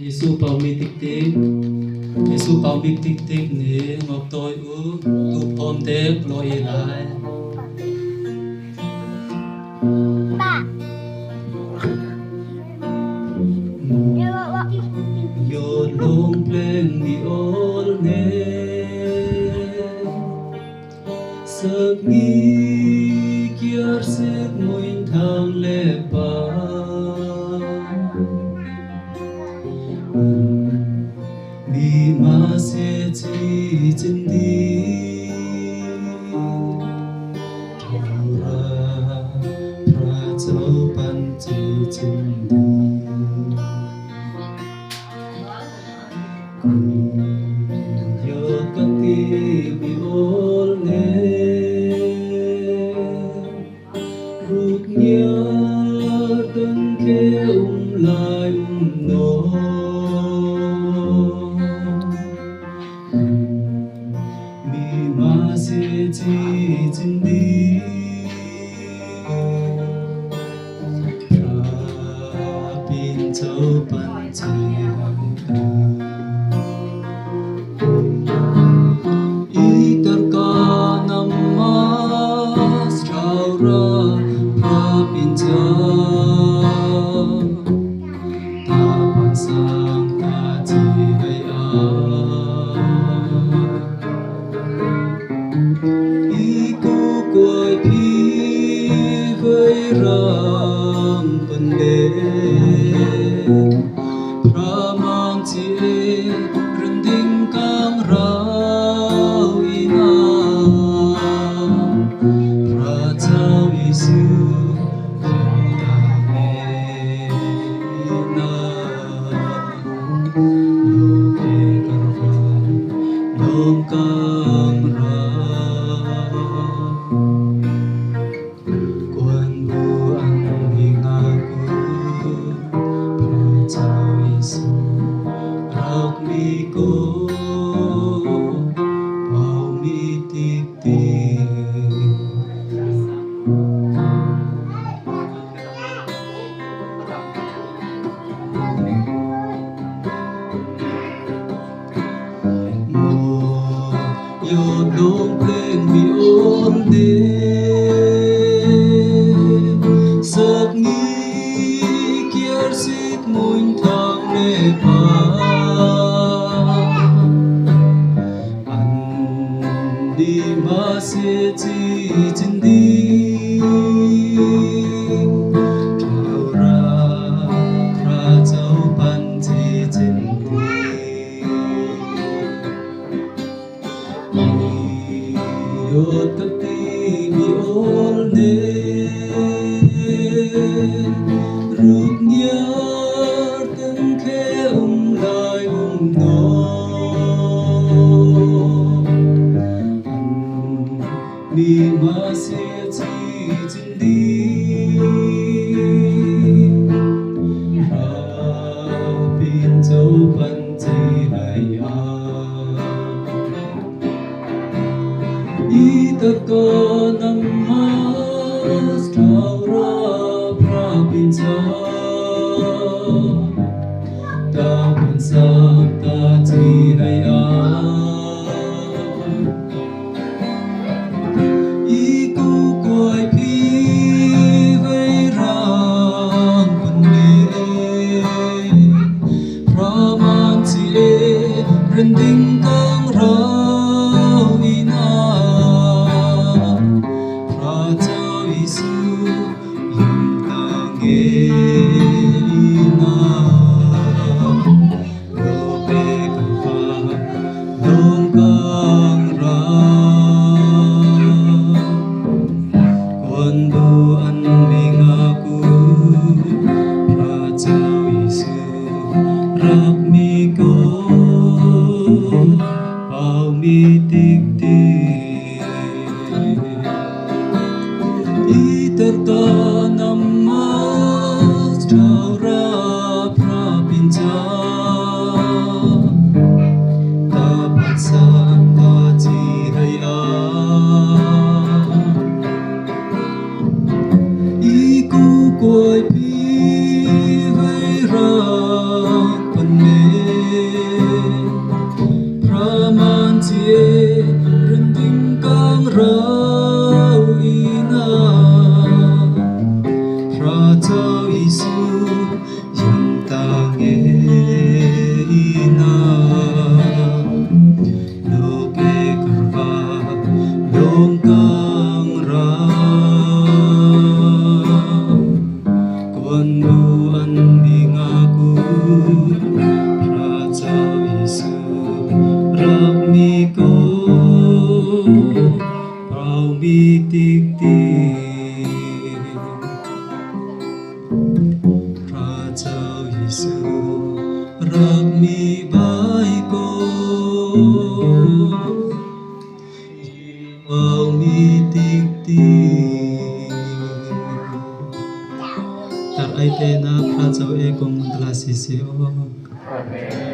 Giêsu bảo mi tích tích, Giêsu bảo mi tích tích nè ngọc tôi tu pom đẹp lôi lại. Yo long pleng mi ol nè, sắc nghi kiar sek moin thang le pa. Bi ma se chi chân đi ra pra châu pan chi chân đi yo các ti bi ol ne ruk nya tân ke lai no se chi chân đi ra pin châu pan chi i tar ka namas trao ra pin châu ta pan sang ta chi bay quay đi với răng vấn đề ra mang chi rừng đinh cang rau ina ra chào Giêsu ina lo ke karvan long cang yo long pleng mi ol ne sắc nghi kiar sit moin thang le pa an đi ma se chi chân đi trao ra châu pan chi chân yo các ti mi ol ne ruk nya tân khe lai no mi ma se chi chân đi ra pin châu pan chi hay ita ko namas trao ra pra pin châu ta pan sang ta chi hay i cu quay phi với rang quân lệ pra man chi rừng đinh cang rau ina Iterka namas trao ra pra pin châu ta pan sang ta chi hay i cu quay phi với răng pan được mi bái cô mi tik tik tar ai te na pha chau e kong tla si si o